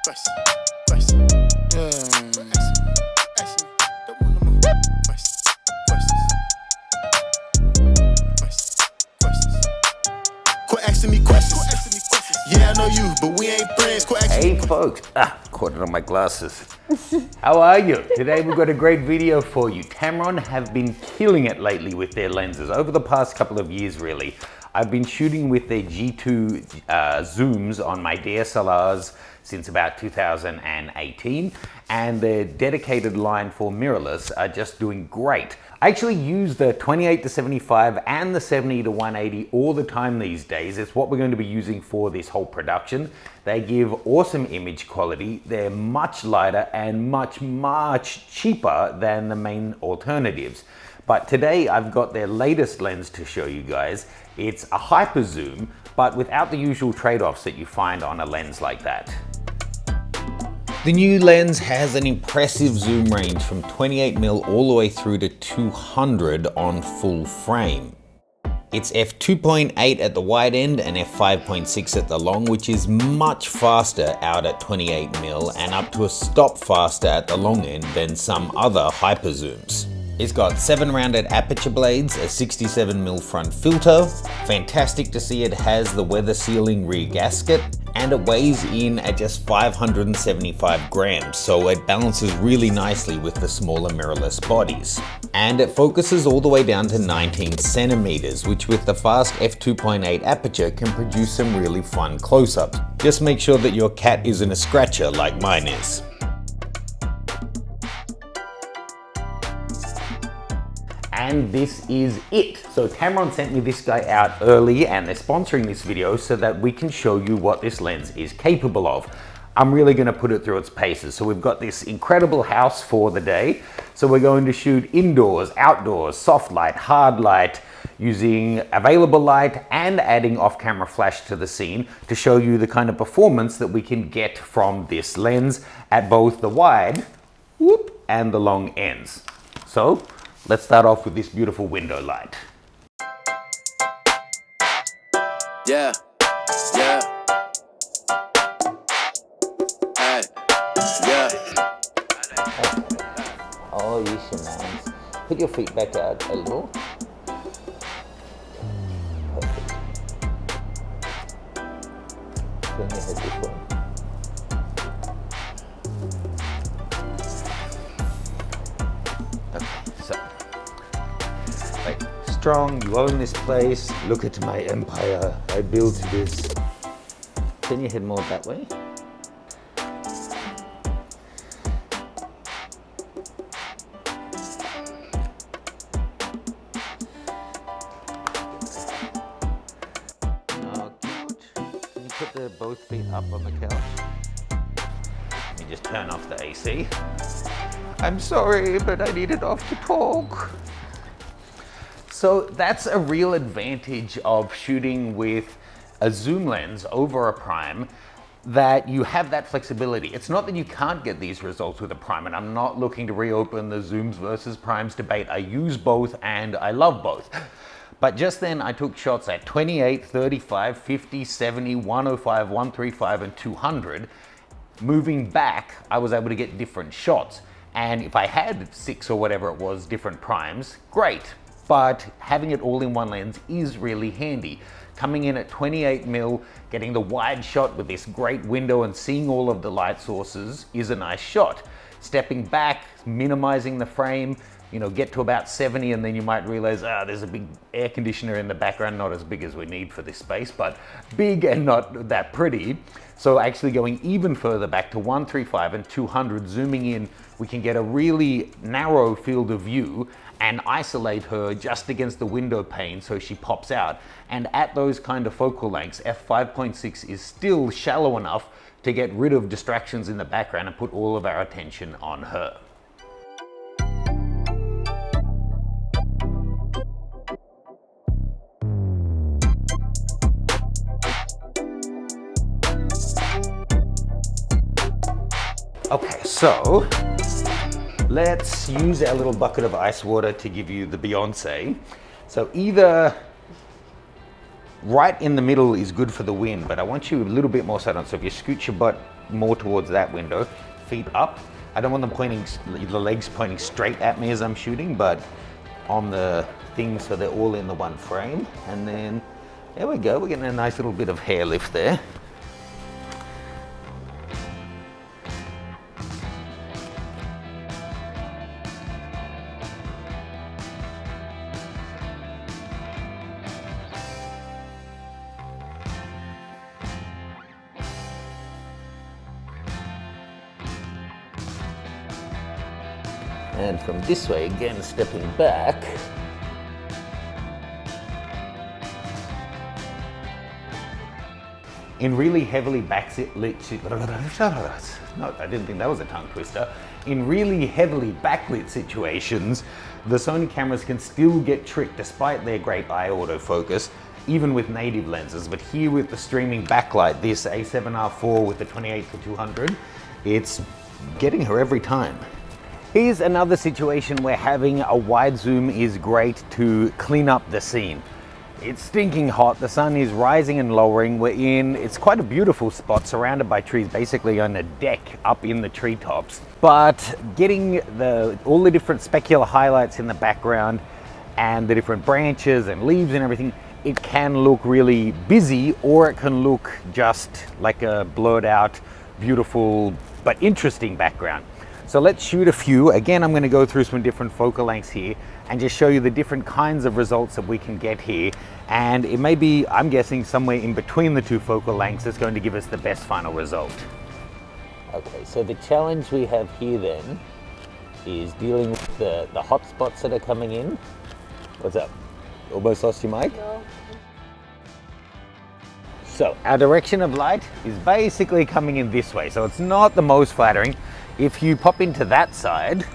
Yeah, I know you, but we ain't friends. Hey folks, caught it on my glasses. How are you? Today we've got a great video for you. Tamron have been killing it lately with their lenses. Over the past couple of years really, I've been shooting with their G2 zooms on my DSLRs since about 2018, and their dedicated line for mirrorless are just doing great. I actually use the 28-75 and the 70-180 all the time these days. It's what we're going to be using for this whole production. They give awesome image quality. They're much lighter and much cheaper than the main alternatives. But today I've got their latest lens to show you guys. It's a hyper zoom, but without the usual trade-offs that you find on a lens like that. The new lens has an impressive zoom range from 28mm all the way through to 200 on full frame. It's f2.8 at the wide end and f5.6 at the long, which is much faster out at 28mm and up to a stop faster at the long end than some other hyper zooms. It's got 7 rounded aperture blades, a 67mm front filter. Fantastic to see it has the weather sealing rear gasket, and it weighs in at just 575 grams, so it balances really nicely with the smaller mirrorless bodies. And it focuses all the way down to 19 centimeters, which with the fast f2.8 aperture can produce some really fun close-ups. Just make sure that your cat isn't a scratcher like mine is. And this is it. So Tamron sent me this guy out early and they're sponsoring this video so that we can show you what this lens is capable of. I'm really gonna put it through its paces. So we've got this incredible house for the day. So we're going to shoot indoors, outdoors, soft light, hard light, using available light and adding off-camera flash to the scene to show you the kind of performance that we can get from this lens at both the wide and the long ends. So let's start off with this beautiful window light. Yeah. Hey. Yeah. Oh, you shenanigans. Put your feet back out a little. Perfect. Turn your head this way. Strong, you own this place. Look at my empire. I built this. Turn your head more that way. Oh, cute. Can you put both feet up on the couch? Let me just turn off the AC. I'm sorry, but I need it off to talk. So that's a real advantage of shooting with a zoom lens over a prime, that you have that flexibility. It's not that you can't get these results with a prime, and I'm not looking to reopen the zooms versus primes debate. I use both and I love both. But just then I took shots at 28, 35, 50, 70, 105, 135 and 200. Moving back, I was able to get different shots. And if I had 6 or whatever it was different primes, great. But having it all in one lens is really handy. Coming in at 28mm, getting the wide shot with this great window and seeing all of the light sources is a nice shot. Stepping back, minimizing the frame, you know, get to about 70 and then you might realize, there's a big air conditioner in the background, not as big as we need for this space, but big and not that pretty. So actually going even further back to 135 and 200, zooming in, we can get a really narrow field of view and isolate her just against the window pane so she pops out. And at those kind of focal lengths, f5.6 is still shallow enough to get rid of distractions in the background and put all of our attention on her. Okay, so let's use our little bucket of ice water to give you the Beyonce. So either right in the middle is good for the wind, but I want you a little bit more side on. So if you scoot your butt more towards that window, feet up. I don't want them pointing, the legs pointing straight at me as I'm shooting, but on the thing so they're all in the one frame. And then there we go, we're getting a nice little bit of hair lift there. And from this way, again, stepping back. In really heavily backlit, no, I didn't think that was a tongue twister. In really heavily backlit situations, the Sony cameras can still get tricked despite their great eye autofocus, even with native lenses. But here with the streaming backlight, this A7R4 with the 28-200, it's getting her every time. Here's another situation where having a wide zoom is great to clean up the scene. It's stinking hot, the sun is rising and lowering. It's quite a beautiful spot surrounded by trees, basically on a deck up in the treetops. But getting all the different specular highlights in the background and the different branches and leaves and everything, it can look really busy, or it can look just like a blurred out, beautiful, but interesting background. So let's shoot a few. Again, I'm going to go through some different focal lengths here and just show you the different kinds of results that we can get here. And it may be, I'm guessing, somewhere in between the two focal lengths that's going to give us the best final result. Okay, so the challenge we have here then is dealing with the hot spots that are coming in. What's up? Almost lost your mic? No. So our direction of light is basically coming in this way. So it's not the most flattering. If you pop into that side,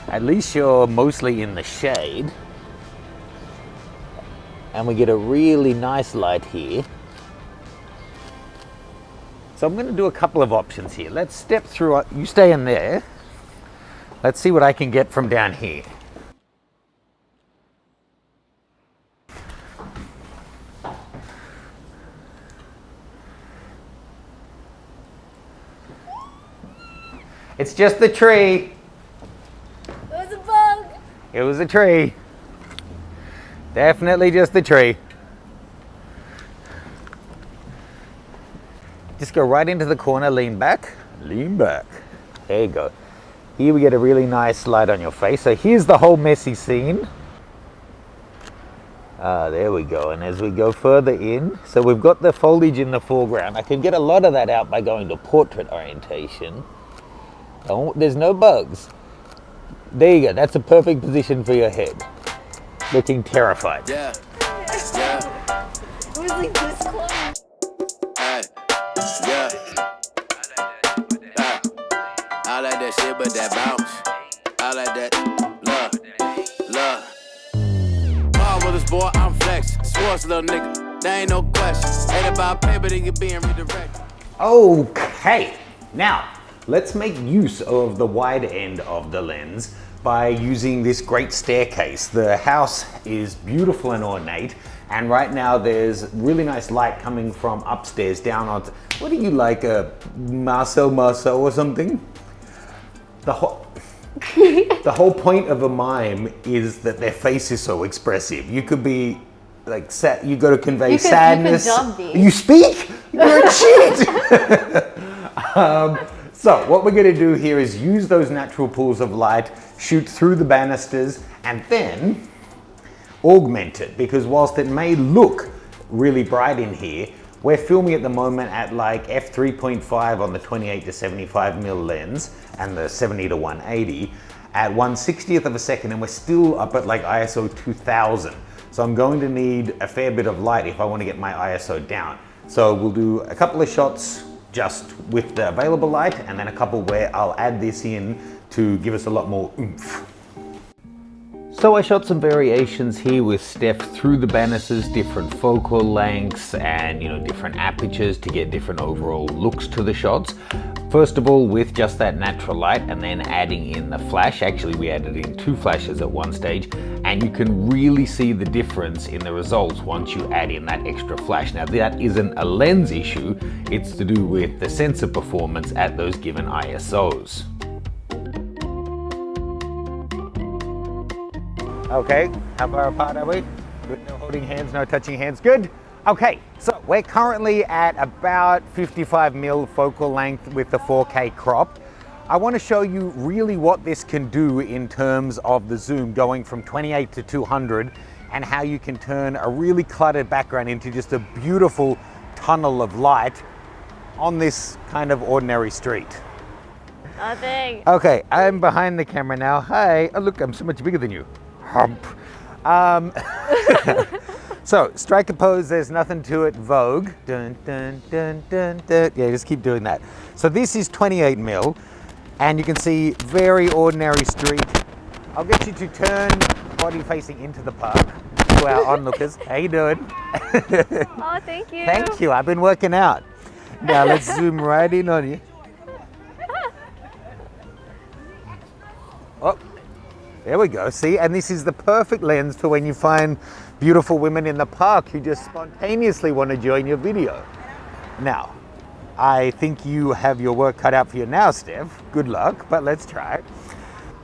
at least you're mostly in the shade. And we get a really nice light here. So I'm going to do a couple of options here. Let's step through, you stay in there. Let's see what I can get from down here. It's just the tree. It was a bug. It was a tree. Definitely just the tree. Just go right into the corner, lean back, lean back. There you go. Here we get a really nice light on your face. So here's the whole messy scene. There we go. And as we go further in, so we've got the foliage in the foreground. I can get a lot of that out by going to portrait orientation. Oh, there's no bugs. There you go. That's a perfect position for your head. Looking terrified. Yeah. Yeah. It was like this close. Hey. Yeah. I like that shit, but that bounce. I like that. Love. Marvelous boy, I'm flex. Sports little nigga. There ain't no question. Ain't about paper, then you being redirected. Okay. Now, let's make use of the wide end of the lens by using this great staircase. The house is beautiful and ornate, and right now there's really nice light coming from upstairs down onto, what do you like, a Marcel or something? The whole point of a mime is that their face is so expressive. You could be like, you got to convey sadness. You speak? You're a cheat! So what we're going to do here is use those natural pools of light, shoot through the banisters, and then augment it. Because whilst it may look really bright in here, we're filming at the moment at like f3.5 on the 28-75mm lens and the 70-180 at 1/60th of a second, and we're still up at like ISO 2000. So I'm going to need a fair bit of light if I want to get my ISO down. So we'll do a couple of shots just with the available light, and then a couple where I'll add this in to give us a lot more oomph. So I shot some variations here with Steph through the banisters, different focal lengths and different apertures to get different overall looks to the shots. First of all, with just that natural light and then adding in the flash. Actually, we added in 2 flashes at one stage, and you can really see the difference in the results once you add in that extra flash. Now, that isn't a lens issue, it's to do with the sensor performance at those given ISOs. Okay, how far apart are we? Good, no holding hands, no touching hands, good. Okay, so we're currently at about 55mm focal length with the 4K crop. I want to show you really what this can do in terms of the zoom going from 28 to 200 and how you can turn a really cluttered background into just a beautiful tunnel of light on this kind of ordinary street. Oh, thanks. Okay, I'm behind the camera now. Hi, oh look, I'm so much bigger than you. Hump. So, strike a pose, there's nothing to it, Vogue. Dun, dun, dun, dun, dun. Yeah, just keep doing that. So this is 28mm, and you can see very ordinary street. I'll get you to turn body facing into the park to our onlookers. How you doing? Oh, thank you. Thank you, I've been working out. Now let's zoom right in on you. Oh, there we go, see? And this is the perfect lens for when you find beautiful women in the park who just spontaneously want to join your video. Now, I think you have your work cut out for you now, Steph. Good luck, but let's try it.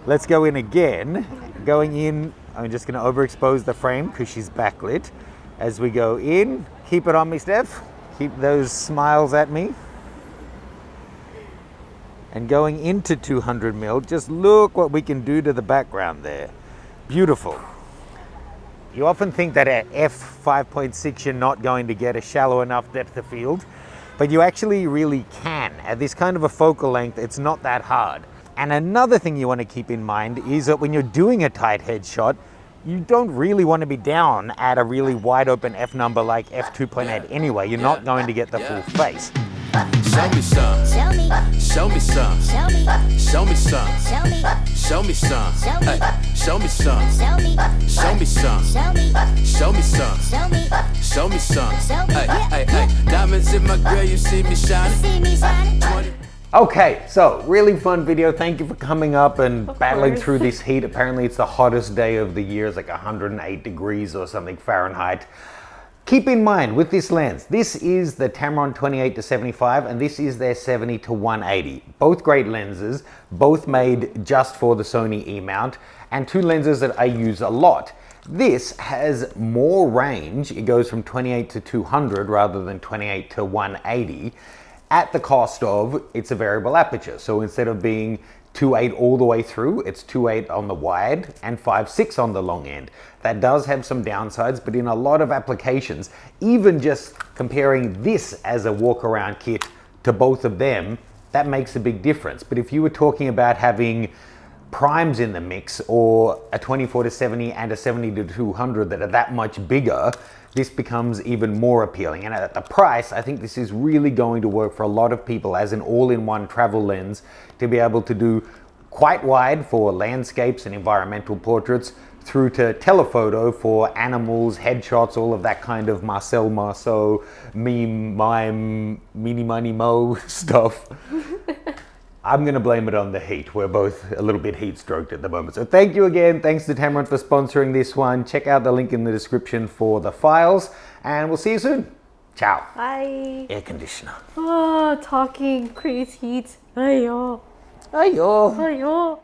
Let's go in again. Going in, I'm just going to overexpose the frame because she's backlit. As we go in, keep it on me, Steph. Keep those smiles at me. And going into 200mm, just look what we can do to the background there. Beautiful. You often think that at f5.6 you're not going to get a shallow enough depth of field, but you actually really can. At this kind of a focal length, it's not that hard. And another thing you want to keep in mind is that when you're doing a tight headshot, you don't really want to be down at a really wide open f number like f2.8 anyway. You're not going to get the full face. Show me some. Show me. Show me some. Show me. Show me some. Show me. Show me some. Show me. Hey, show me some. Show me. Show me some. Show me. Show me some. Show me. Show me some. Show me. Hey, hey, hey. Diamonds in my girl, you see me shining. See me shining. Okay, so really fun video. Thank you for coming up and battling course. through this heat. Apparently it's the hottest day of the year. It's like 108 degrees or something Fahrenheit. Keep in mind with this lens, this is the Tamron 28-75 and this is their 70-180. Both great lenses, both made just for the Sony E-mount, and 2 lenses that I use a lot. This has more range. It goes from 28 to 200 rather than 28 to 180 at the cost of it's a variable aperture. So instead of being 2.8 all the way through, it's 2.8 on the wide and 5.6 on the long end. That does have some downsides, but in a lot of applications, even just comparing this as a walk around kit to both of them, that makes a big difference. But if you were talking about having primes in the mix or a 24-70 and a 70-200 that are that much bigger, this becomes even more appealing. And at the price, I think this is really going to work for a lot of people as an all-in-one travel lens to be able to do quite wide for landscapes and environmental portraits through to telephoto for animals, headshots, all of that kind of Marcel Marceau, meme, mime, meeny, miny, mo stuff. I'm going to blame it on the heat. We're both a little bit heat stroked at the moment. So thank you again. Thanks to Tamron for sponsoring this one. Check out the link in the description for the files and we'll see you soon. Ciao. Bye. Air conditioner. Oh, talking, crazy heat. Ayo. Ayo. Ayo.